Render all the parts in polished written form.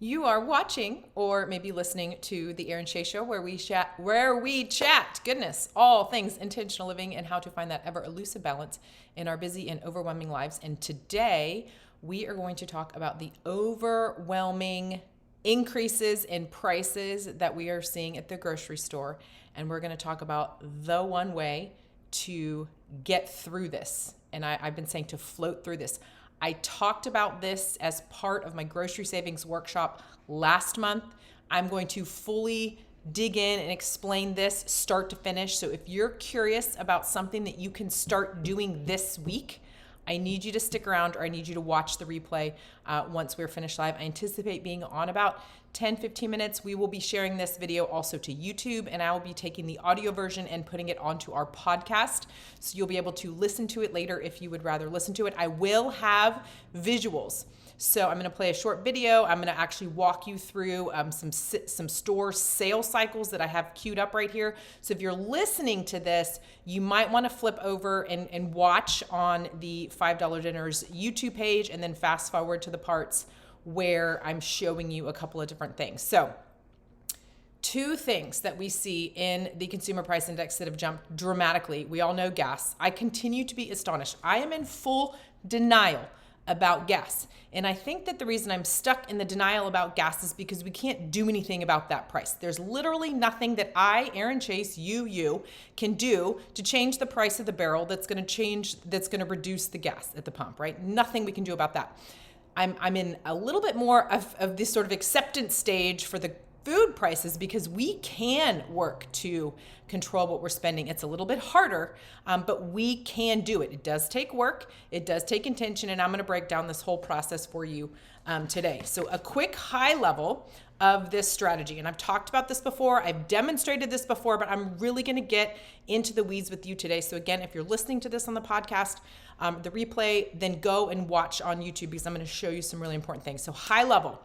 You are watching or maybe listening to the Erin Shea Show where we chat, goodness, all things intentional living and how to find that ever elusive balance in our busy and overwhelming lives. And today we are going to talk about the overwhelming increases in prices that we are seeing at the grocery store. And we're going to talk about the one way to get through this. And I've been saying to float through this. I talked about this as part of my grocery savings workshop last month. I'm going to fully dig in and explain this start to finish. So if you're curious about something that you can start doing this week, I need you to stick around, or I need you to watch the replay once we're finished live. I anticipate being on about 10-15 minutes. We will be sharing this video also to YouTube, and I will be taking the audio version and putting it onto our podcast. So you'll be able to listen to it later if you would rather listen to it. I will have visuals. So I'm going to play a short video. I'm going to actually walk you through some store sale cycles that I have queued up right here. So if you're listening to this, you might want to flip over and watch on the $5 Dinners YouTube page, and then fast forward to the parts where I'm showing you a couple of different things. So two things that we see in the consumer price index that have jumped dramatically. We all know gas. I continue to be astonished. I am in full denial about gas. And I think that the reason I'm stuck in the denial about gas is because we can't do anything about that price. There's literally nothing that I, Erin Chase, you can do to change the price of the barrel that's going to reduce the gas at the pump, right? Nothing we can do about that. I'm in a little bit more of this sort of acceptance stage for the food prices because we can work to control what we're spending. It's a little bit harder, but we can do it. It does take work. It does take intention, and I'm going to break down this whole process for you today. So a quick high level of this strategy, and I've talked about this before. I've demonstrated this before, but I'm really going to get into the weeds with you today. So again, if you're listening to this on the podcast, the replay, then go and watch on YouTube because I'm going to show you some really important things. So high level.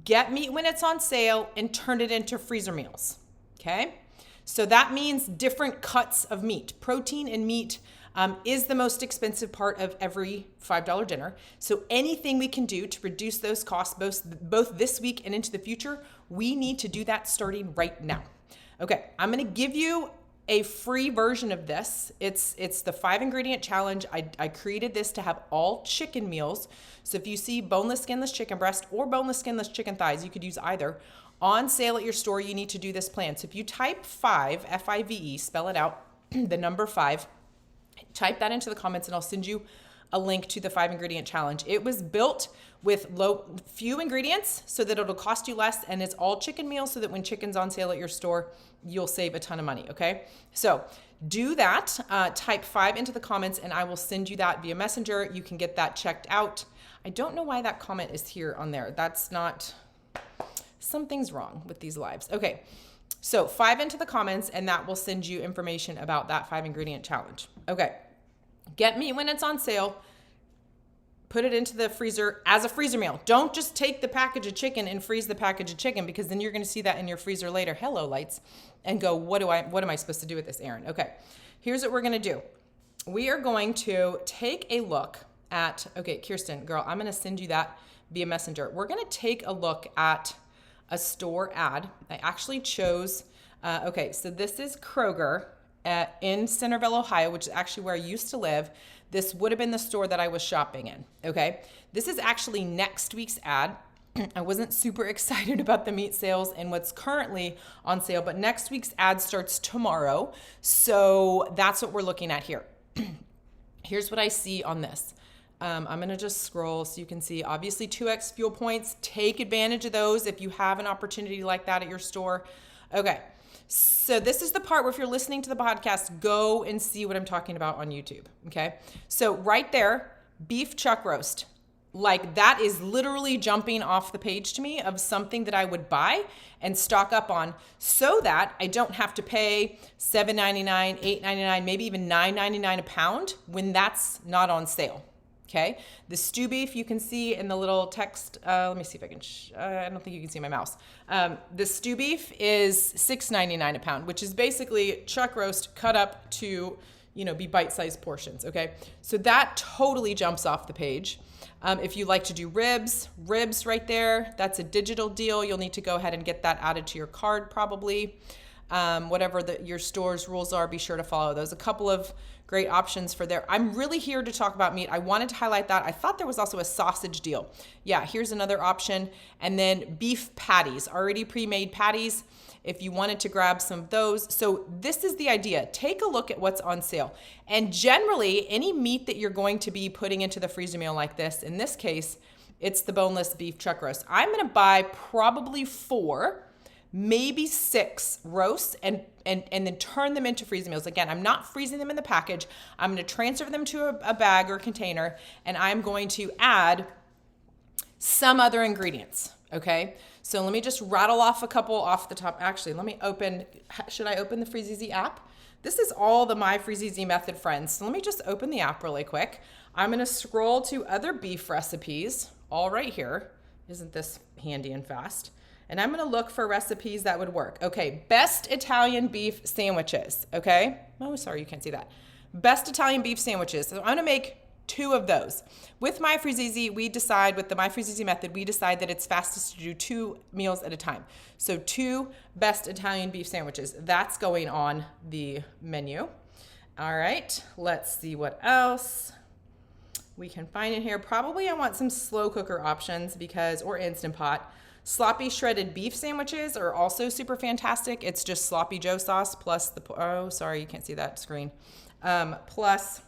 Get meat when it's on sale and turn it into freezer meals, okay? So that means different cuts of meat. Protein and meat is the most expensive part of every $5 dinner. So anything we can do to reduce those costs both this week and into the future, we need to do that starting right now. Okay, I'm gonna give you a free version of this. It's the 5-ingredient challenge. I created this to have all chicken meals. So if you see boneless, skinless chicken breast or boneless, skinless chicken thighs, you could use either, on sale at your store, you need to do this plan. So if you type 5, F-I-V-E, spell it out, the number 5, type that into the comments and I'll send you a link to the 5-ingredient challenge. It was built with few ingredients so that it'll cost you less, and it's all chicken meals so that when chicken's on sale at your store, you'll save a ton of money, okay? So do that, type 5 into the comments and I will send you that via Messenger. You can get that checked out. I don't know why that comment is here on there. That's not, something's wrong with these lives. Okay, so 5 into the comments and that will send you information about that 5-ingredient challenge. Okay, get meat when it's on sale. Put it into the freezer as a freezer meal. Don't just take the package of chicken and freeze the package of chicken, because then you're going to see that in your freezer later, hello lights, and go, what am I supposed to do with this, Erin? Okay, here's what we're going to do. We are going to take a look at, okay, Kirsten, girl, I'm going to send you that via Messenger. We're going to take a look at a store ad. I actually chose, okay, so this is Kroger in Centerville, Ohio, which is actually where I used to live. This would have been the store that I was shopping in, okay? This is actually next week's ad. I wasn't super excited about the meat sales and what's currently on sale, but next week's ad starts tomorrow. So that's what we're looking at here. Here's what I see on this. I'm gonna just scroll so you can see, obviously 2x fuel points. Take advantage of those if you have an opportunity like that at your store. Okay. So this is the part where if you're listening to the podcast, go and see what I'm talking about on YouTube, okay? So right there, beef chuck roast. Like that is literally jumping off the page to me of something that I would buy and stock up on so that I don't have to pay $7.99, $8.99, maybe even $9.99 a pound when that's not on sale. Okay, the stew beef you can see in the little text. Let me see if I can, I don't think you can see my mouse. The stew beef is $6.99 a pound, which is basically chuck roast cut up to, be bite-sized portions, okay? So that totally jumps off the page. If you like to do ribs right there, that's a digital deal. You'll need to go ahead and get that added to your card probably. Whatever your store's rules are, be sure to follow those. A couple of great options for there. I'm really here to talk about meat. I wanted to highlight that. I thought there was also a sausage deal. Yeah, here's another option. And then beef patties, already pre-made patties, if you wanted to grab some of those. So this is the idea. Take a look at what's on sale. And generally, any meat that you're going to be putting into the freezer meal like this, in this case, it's the boneless beef chuck roast. I'm gonna buy probably 4, maybe 6 roasts and then turn them into freezer meals. Again, I'm not freezing them in the package. I'm going to transfer them to a bag or container, and I'm going to add some other ingredients, okay? So let me just rattle off a couple off the top. Actually, should I open the FreezeZ app? This is all the My FreezeZ method friends. So let me just open the app really quick. I'm going to scroll to other beef recipes, all right here. Isn't this handy and fast? And I'm gonna look for recipes that would work. Okay, best Italian beef sandwiches, okay? Oh, sorry, you can't see that. Best Italian beef sandwiches. So I'm gonna make 2 of those. With My FreezeZ, with the My FreezeZ method, we decide that it's fastest to do 2 meals at a time. So 2 best Italian beef sandwiches. That's going on the menu. All right, let's see what else we can find in here. Probably I want some slow cooker options or Instant Pot. Sloppy shredded beef sandwiches are also super fantastic. It's just sloppy Joe sauce plus oh, sorry, you can't see that screen. Plus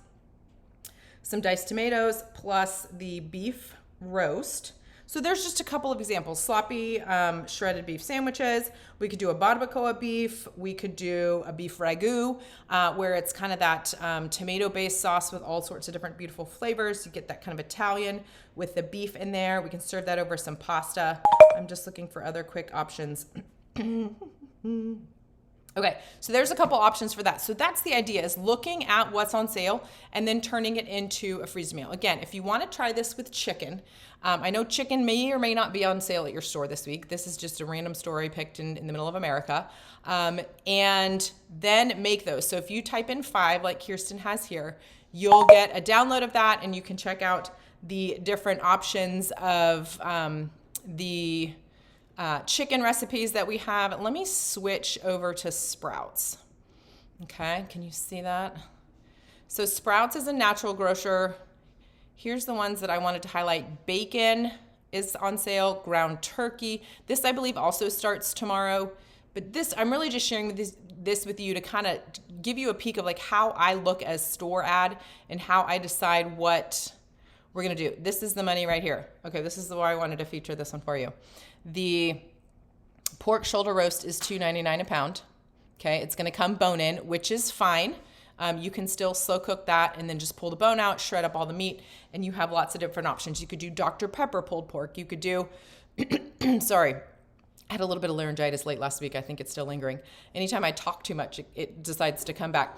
some diced tomatoes, plus the beef roast. So there's just a couple of examples. Sloppy shredded beef sandwiches. We could do a barbacoa beef. We could do a beef ragu, where it's kind of that tomato-based sauce with all sorts of different beautiful flavors. You get that kind of Italian with the beef in there. We can serve that over some pasta. I'm just looking for other quick options. Okay, so there's a couple options for that. So that's the idea, is looking at what's on sale and then turning it into a freezer meal. Again, if you want to try this with chicken, I know chicken may or may not be on sale at your store this week. This is just a random store I picked in the middle of America. And then make those. So if you type in 5, like Kirsten has here, you'll get a download of that, and you can check out the different options of the chicken recipes that we have. Let me switch over to Sprouts. Okay, can you see that? So Sprouts is a natural grocer. Here's the ones that I wanted to highlight. Bacon is on sale, ground turkey. This I believe also starts tomorrow. But this, I'm really just sharing this with you to kind of give you a peek of like how I look as store ad and how I decide what we're gonna do. This is the money right here. Okay, this is why I wanted to feature this one for you. The pork shoulder roast is $2.99 a pound. Okay, it's gonna come bone in, which is fine. You can still slow cook that and then just pull the bone out, shred up all the meat, and you have lots of different options. You could do Dr. Pepper pulled pork. You could do, sorry, I had a little bit of laryngitis late last week. I think it's still lingering. Anytime I talk too much, it decides to come back.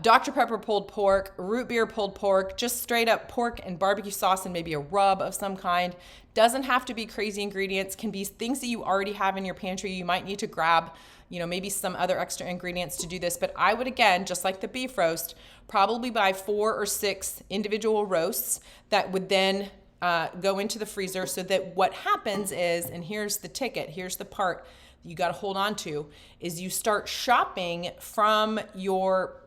Dr. Pepper pulled pork, root beer pulled pork, just straight up pork and barbecue sauce and maybe a rub of some kind. Doesn't have to be crazy ingredients. Can be things that you already have in your pantry. You might need to grab, maybe some other extra ingredients to do this. But I would, again, just like the beef roast, probably buy 4 or 6 individual roasts that would then go into the freezer, so that what happens is, and here's the ticket, here's the part you got to hold on to, is you start shopping from your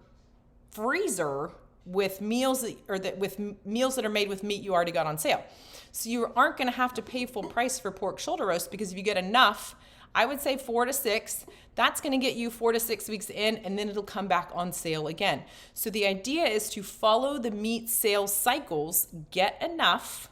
freezer with meals that are made with meat you already got on sale. So you aren't going to have to pay full price for pork shoulder roast, because if you get enough, I would say 4 to 6, that's going to get you 4 to 6 weeks in, and then it'll come back on sale again. So the idea is to follow the meat sales cycles, get enough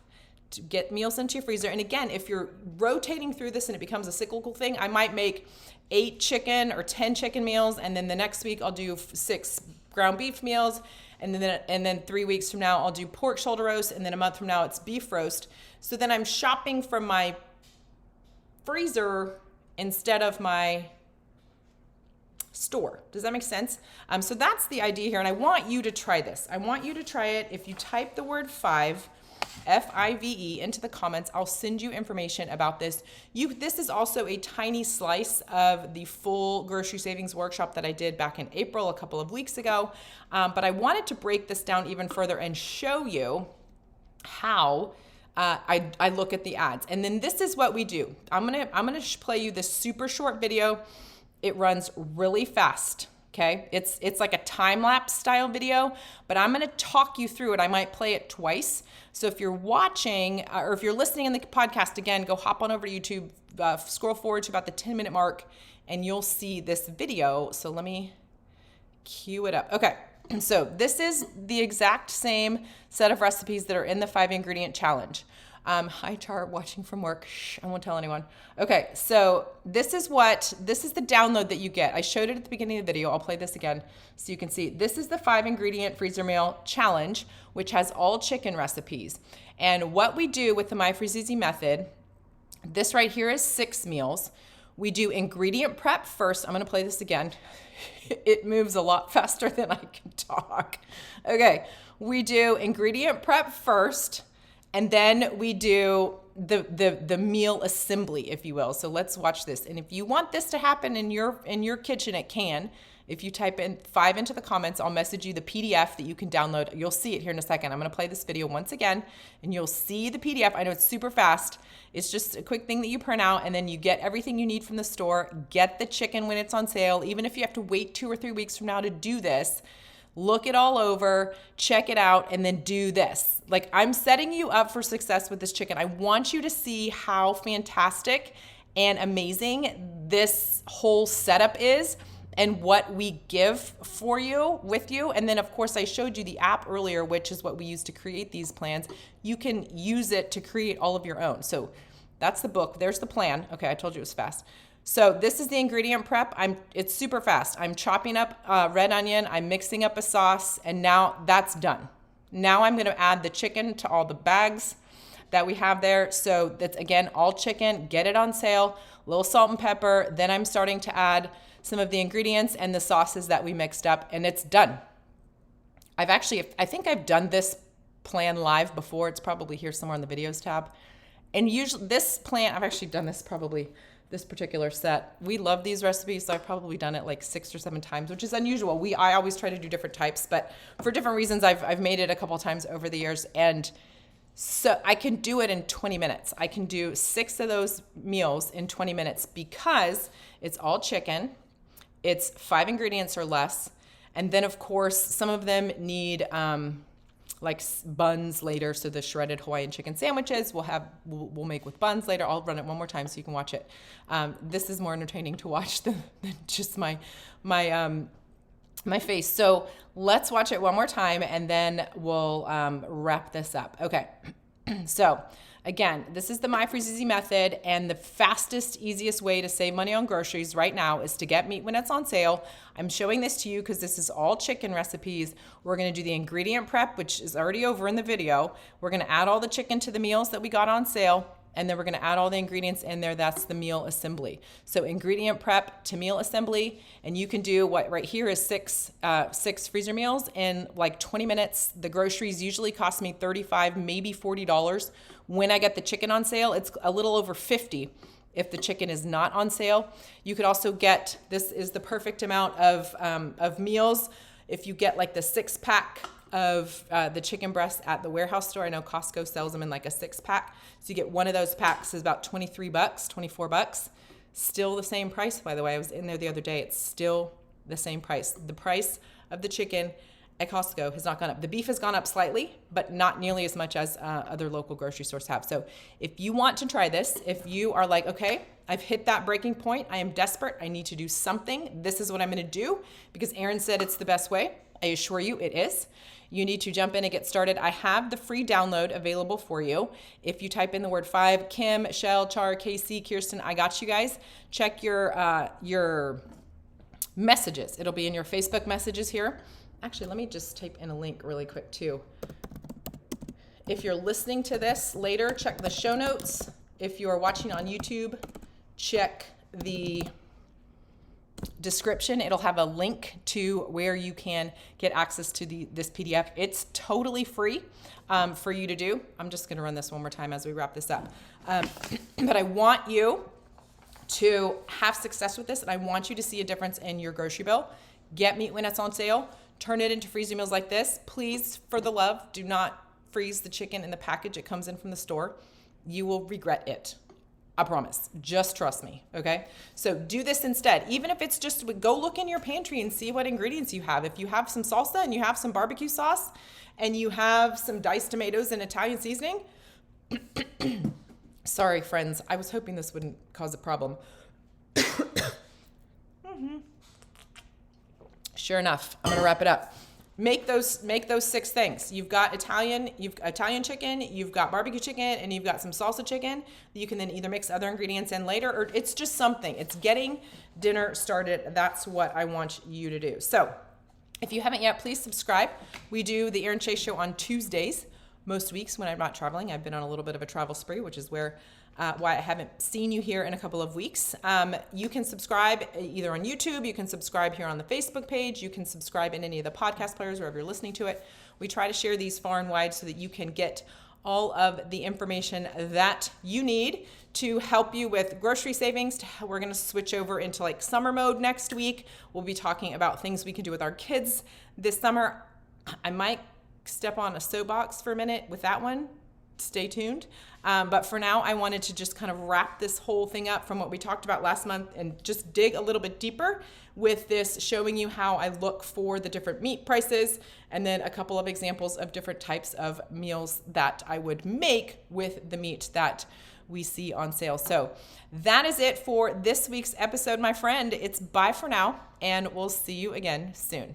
to get meals into your freezer. And again, if you're rotating through this and it becomes a cyclical thing, I might make 8 chicken or 10 chicken meals, and then the next week I'll do 6 ground beef meals, and then 3 weeks from now I'll do pork shoulder roast, and then a month from now it's beef roast. So then I'm shopping from my freezer instead of my store. Does that make sense? So that's the idea here, and I want you to try this. I want you to try it. If you type the word 5, F-I-V-E, into the comments, I'll send you information about this. This is also a tiny slice of the full grocery savings workshop that I did back in April, a couple of weeks ago. But I wanted to break this down even further and show you how I look at the ads. And then this is what we do. I'm gonna play you this super short video. It runs really fast. Okay, it's like a time-lapse style video, but I'm gonna talk you through it. I might play it twice. So if you're watching or if you're listening in the podcast, again, go hop on over to YouTube, scroll forward to about the 10-minute mark, and you'll see this video. So let me cue it up. Okay, so this is the exact same set of recipes that are in the 5-ingredient challenge. Hi, Char, watching from work. Shh, I won't tell anyone. Okay, so this is the download that you get. I showed it at the beginning of the video. I'll play this again so you can see. This is the 5-ingredient freezer meal challenge, which has all chicken recipes. And what we do with the My Freeze Easy method, this right here is 6 meals. We do ingredient prep first. I'm gonna play this again. It moves a lot faster than I can talk. Okay, we do ingredient prep first, and then we do the meal assembly, if you will. So let's watch this. And if you want this to happen in your kitchen, it can. If you type in 5 into the comments, I'll message you the PDF that you can download. You'll see it here in a second. I'm gonna play this video once again, and you'll see the PDF. I know it's super fast. It's just a quick thing that you print out, and then you get everything you need from the store. Get the chicken when it's on sale. Even if you have to wait 2 or 3 weeks from now to do this, look it all over, check it out, and then do this. Like, I'm setting you up for success with this chicken. I want you to see how fantastic and amazing this whole setup is and what we give for you, with you. And then, of course, I showed you the app earlier, which is what we use to create these plans. You can use it to create all of your own. So that's the book. There's the plan. Okay, I told you it was fast. So this is the ingredient prep. It's super fast. I'm chopping up red onion, I'm mixing up a sauce, and now that's done. Now I'm gonna add the chicken to all the bags that we have there. So that's, again, all chicken, get it on sale, a little salt and pepper. Then I'm starting to add some of the ingredients and the sauces that we mixed up, and it's done. I think I've done this plan live before. It's probably here somewhere in the videos tab. And usually this plan, I've actually done this probably, this particular set. We love these recipes, so I've probably done it like 6 or 7 times, which is unusual. I always try to do different types, but for different reasons, I've made it a couple of times over the years. And so I can do it in 20 minutes. I can do 6 of those meals in 20 minutes because it's all chicken. It's 5 ingredients or less. And then, of course, some of them need like buns later. So the shredded Hawaiian chicken sandwiches we'll make with buns later. I'll run it one more time so you can watch it. This is more entertaining to watch than just my face. So let's watch it one more time, and then we'll wrap this up. Okay. So again, this is the My Freeze Easy method, and the fastest, easiest way to save money on groceries right now is to get meat when it's on sale. I'm showing this to you because this is all chicken recipes. We're gonna do the ingredient prep, which is already over in the video. We're gonna add all the chicken to the meals that we got on sale, and then we're gonna add all the ingredients in there. That's the meal assembly. So ingredient prep to meal assembly, and you can do what right here is six freezer meals in like 20 minutes. The groceries usually cost me $35, maybe $40. When I get the chicken on sale, it's a little over $50 if the chicken is not on sale. You could also get, this is the perfect amount of meals. If you get like the 6-pack of the chicken breasts at the warehouse store. I know Costco sells them in like a 6-pack. So you get one of those packs is about $23, $24. Still the same price, by the way. I was in there the other day. It's still the same price. The price of the chicken at Costco has not gone up. The beef has gone up slightly, but not nearly as much as other local grocery stores have. So if you want to try this, if you are like, okay, I've hit that breaking point, I am desperate, I need to do something, this is what I'm gonna do, because Erin said it's the best way. I assure you it is. You need to jump in and get started. I have the free download available for you. If you type in the word 5, Kim, Shell, Char, Casey, Kirsten, I got you guys. Check your messages. It'll be in your Facebook messages here. Actually, let me just type in a link really quick too. If you're listening to this later, check the show notes. If you are watching on YouTube, check the description. It'll have a link to where you can get access to this PDF. It's totally free for you to do. I'm just going to run this one more time as we wrap this up. But I want you to have success with this, and I want you to see a difference in your grocery bill. Get meat when it's on sale. Turn it into freezer meals like this. Please, for the love, do not freeze the chicken in the package it comes in from the store, you will regret it. I promise. Just trust me, okay? So do this instead. Even if it's just go look in your pantry and see what ingredients you have. If you have some salsa and you have some barbecue sauce and you have some diced tomatoes and Italian seasoning. Sorry, friends. I was hoping this wouldn't cause a problem. Sure enough, I'm going to wrap it up. Make those 6 things. You've got Italian chicken, you've got barbecue chicken, and you've got some salsa chicken. You can then either mix other ingredients in later, or it's just something. It's getting dinner started. That's what I want you to do. So if you haven't yet, please subscribe. We do the Erin Chase Show on Tuesdays. Most weeks when I'm not traveling. I've been on a little bit of a travel spree, which is why I haven't seen you here in a couple of weeks. You can subscribe either on YouTube, you can subscribe here on the Facebook page, you can subscribe in any of the podcast players wherever you're listening to it. We try to share these far and wide so that you can get all of the information that you need to help you with grocery savings. We're going to switch over into like summer mode next week. We'll be talking about things we can do with our kids this summer. I might step on a soapbox for a minute with that one. Stay tuned. But for now, I wanted to just kind of wrap this whole thing up from what we talked about last month and just dig a little bit deeper with this, showing you how I look for the different meat prices and then a couple of examples of different types of meals that I would make with the meat that we see on sale. So that is it for this week's episode, my friend. It's bye for now, and we'll see you again soon.